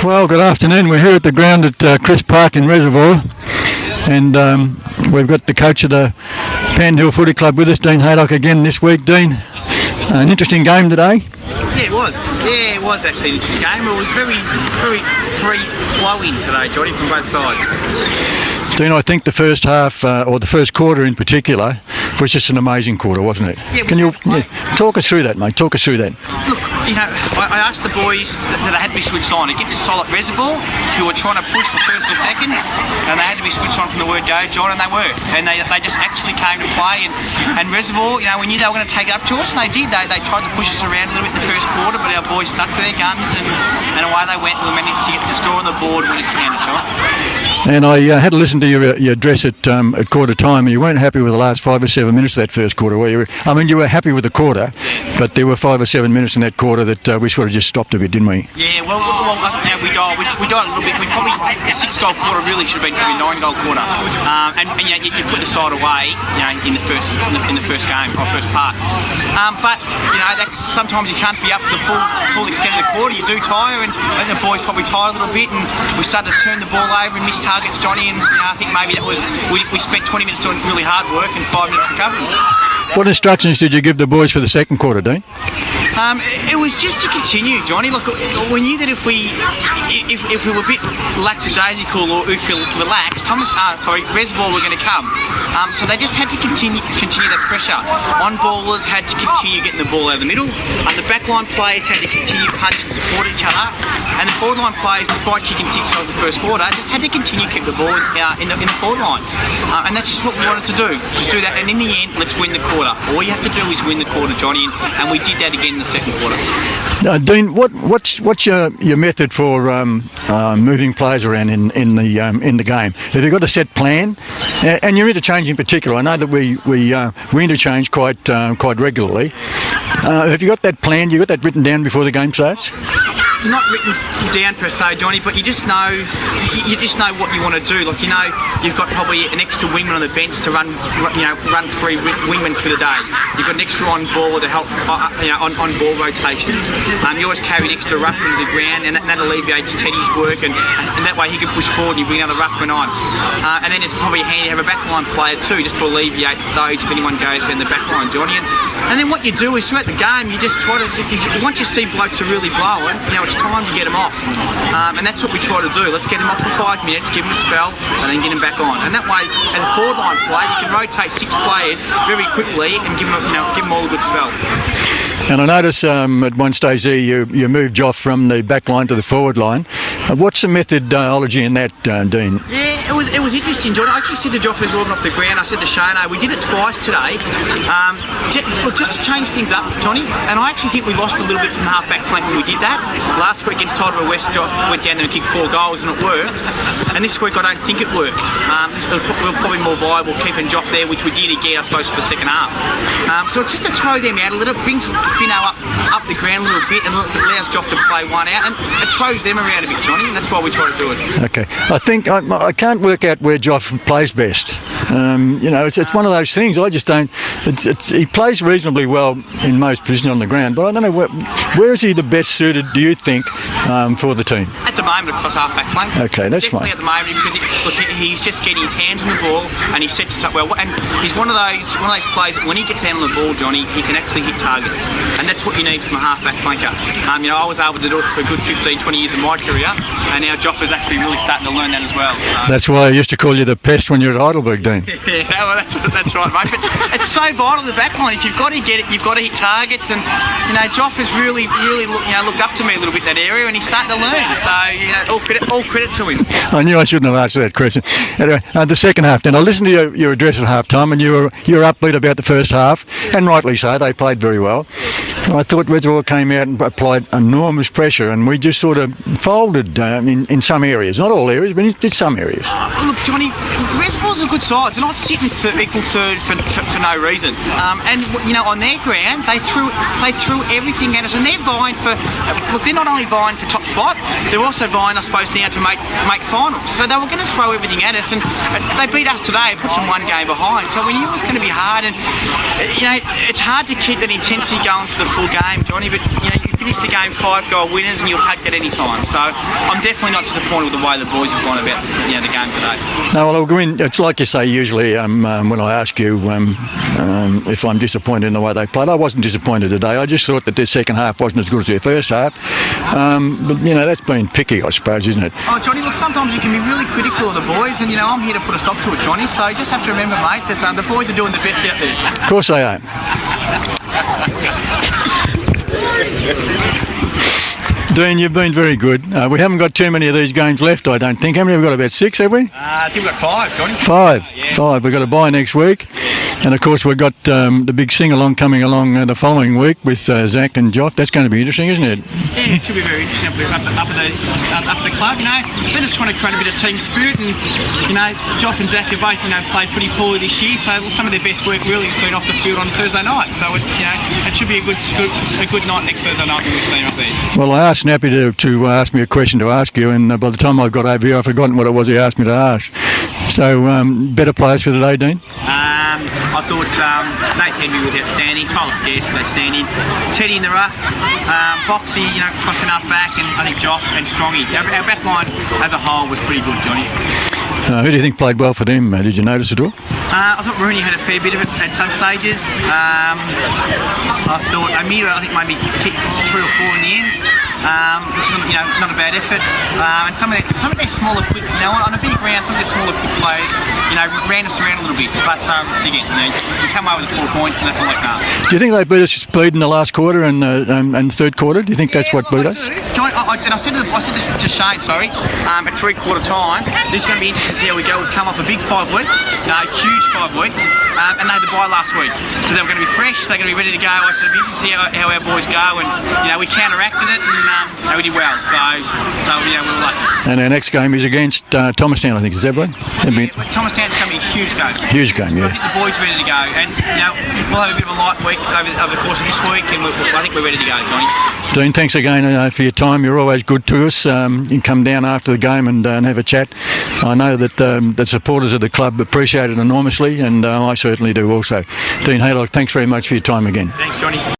Well, good afternoon. We're here at the ground at Chris Park in Reservoir, and we've got the coach of the Panhill Footy Club with us, Dean Haydock, again this week. Dean, an interesting game today. Yeah, it was. Yeah, it was actually an interesting game. It was very free-flowing today, Johnny, from both sides. Dean, I think the first half, or the first quarter in particular, was just an amazing quarter, wasn't it? Yeah, Can you talk us through that, mate? Talk us through that. Look, you know, I asked the boys that they had to be switched on against a solid Reservoir who were trying to push for first or second, and they had to be switched on from the word go, John, and they were. And they just actually came to play. And Reservoir, you know, we knew they were going to take it up to us, and they did. They tried to push us around a little bit in the first quarter, but our boys stuck to their guns, and away they went. We managed to get the score on the board when it counted, John. And I had to listen to your address at quarter time, and you weren't happy with the last 5 or 7 minutes of that first quarter, were you? I mean, you were happy with the quarter, but there were 5 or 7 minutes in that quarter that we sort of just stopped a bit, didn't we? Yeah, well yeah, we died a little bit. We probably, a 6-goal quarter really should have been probably a 9-goal quarter. And you know, you put the side away, you know, in the first game or first part. But you know, that's sometimes you can't be up to the full extent of the quarter. You do tire, and I think the boys probably tired a little bit, and we started to turn the ball over and miss targets, Johnny. And you know, I think maybe that was we spent 20 minutes doing really hard work and 5 minutes recovery. What instructions did you give the boys for the second quarter, Dean? It was just to continue, Johnny. Look, we knew that if we were a bit lackadaisical or we feel relaxed, Reservoir were going to come. So they just had to continue that pressure. On-ballers had to continue getting the ball out of the middle, and the backline players had to continue punch and support each other. And the forward line players, despite kicking 6 goals in the first quarter, just had to continue to keep the ball in the forward line. And that's just what we wanted to do. Just do that, and in the end, let's win the quarter. All you have to do is win the quarter, Johnny, and we did that again in the second quarter. Dean, what's your method for moving players around in the game? Have you got a set plan? And your interchange in particular. I know that we interchange quite regularly. Have you got that planned? You got that written down before the game starts? Not written down per se, Johnny, but you just know what you want to do. Like, you know, you've got probably an extra wingman on the bench to run 3 wingmen through the day. You've got an extra on ball to help on ball rotations. You always carry an extra ruckman to the ground, and that alleviates Teddy's work, and that way he can push forward and you bring another ruckman on. And then it's probably handy to have a backline player too, just to alleviate those if anyone goes in the backline, Johnny. And then what you do is throughout the game, you just try to, once you see blokes are really blowing, you know, it's time to get them off. And that's what we try to do. Let's get them off for 5 minutes, give them a spell, and then get them back on. And that way, at a forward line play, you can rotate 6 players very quickly and give them all a good spell. And I notice at one stage there you moved Joff from the back line to the forward line. What's the methodology in that, Dean? Yeah, it was interesting, John. I actually said to Joff as rolling off the ground, I said to Shane, we did it twice today, just to change things up, Johnny. And I actually think we lost a little bit from the half-back flank when we did that. Last week against Tidal West, Joff went down there and kicked 4 goals and it worked. And this week I don't think it worked. We were probably more viable keeping Joff there, which we did again, I suppose, for the second half. So it's just to throw them out a little, brings Finno up the ground a little bit, and allows Joff to play one out, and it throws them around a bit, Johnny, and that's why we try to do it. Okay, I think I can't work out where Joff plays best. You know, it's one of those things. I just don't. He plays reasonably well in most positions on the ground, but I don't know where is he the best suited, do you think, for the team? At the moment, across half-back flank. Okay, that's fine. At the moment, because he's just getting his hands on the ball and he sets us up well. And he's one of those players that when he gets down on the ball, Johnny, he can actually hit targets, and that's what you need from a half-back flanker. You know, I was able to do it for a good 15, 20 years of my career, and now Joff is actually really starting to learn that as well. So. That's why I used to call you the pest when you were at Heidelberg, Dean. Yeah, well, that's right, mate. But it's so vital in the back line. If you've got to get it, you've got to hit targets, and you know, Joff has really looked up to me a little bit in that area, and he's starting to learn. So you know, all credit to him. I knew I shouldn't have asked that question. Anyway, the second half. Then I listened to your address at half time, and you were upbeat about the first half, and rightly so. They played very well. I thought Reservoir came out and applied enormous pressure, and we just sort of folded in some areas, not all areas, but in some areas. Look, Johnny, Reservoir's a good side. They're not sitting equal third for no reason. And you know, on their ground, they threw everything at us, and they're vying for. Look, they're not only vying for top spot, they're also vying, I suppose, now to make finals. So they were going to throw everything at us, and they beat us today and puts them 1 game behind. So we knew it was going to be hard, and you know, it's hard to keep that intensity going for the full game, Johnny. But you know, finish the game 5-goal winners, and you'll take that any time. So I'm definitely not disappointed with the way the boys have gone about the game today. No, well, I'll go in. It's like you say usually when I ask you if I'm disappointed in the way they played. I wasn't disappointed today. I just thought that their second half wasn't as good as their first half. But, that's been picky, I suppose, isn't it? Oh, Johnny, look, sometimes you can be really critical of the boys, and, I'm here to put a stop to it, Johnny. So you just have to remember, mate, that the boys are doing the best out there. Of course they are. Dean, you've been very good. We haven't got too many of these games left, I don't think. How many have we got? About 6, have we? I think we've got 5, Johnny. 5. Yeah. 5. We've got a bye next week. And, of course, we've got the big sing-along coming along the following week with Zach and Joff. That's going to be interesting, isn't it? Yeah, it should be very interesting up at the club, They're just trying to create a bit of team spirit, and, Joff and Zach have both, played pretty poorly this year, so some of their best work really has been off the field on Thursday night. So it's, it should be a good night next Thursday night when we see them up there. Well, I asked Snappy to ask me a question to ask you, and by the time I got over here, I've forgotten what it was he asked me to ask. So, better players for today, Dean? I thought Nate Henry was outstanding, Tyler Scarce was outstanding, Teddy in the ruck, Boxy, crossing up back, and I think Joff and Strongy. Our back line as a whole was pretty good, Johnny. Who do you think played well for them? Did you notice at all? I thought Rooney had a fair bit of it at some stages. I thought Amira, maybe kicked 3 or 4 in the end. Which is not a bad effort. And some of their smaller, quick, on a big round, some of their smaller, quick players, ran us around a little bit. But again, we come away with 4 points, and that's all I can ask. Do you think they beat us speed in the last quarter and third quarter? Do you think that's what beat us? John, I said this to Shane, at 3/4 time. This is going to be interesting to see how we go. We've come off a big 5 weeks, huge 5 weeks, and they had the bye last week. So they were going to be fresh, they're going to be ready to go. I said it'd be interesting to see how our boys go, and we counteracted it, and we did well. So we were lucky. And our next game is against Thomastown, I think. Is that right? Thomastown's going to be a huge game. Huge game, yeah. I think the boys are ready to go, and we'll have a bit of a light week over the course of this week, and I think we're ready to go, Johnny. Dean, thanks again for your time. You're always good to us. You can come down after the game and have a chat. I know that the supporters of the club appreciate it enormously, and I certainly do also. Dean Haydock, thanks very much for your time again. Thanks, Johnny.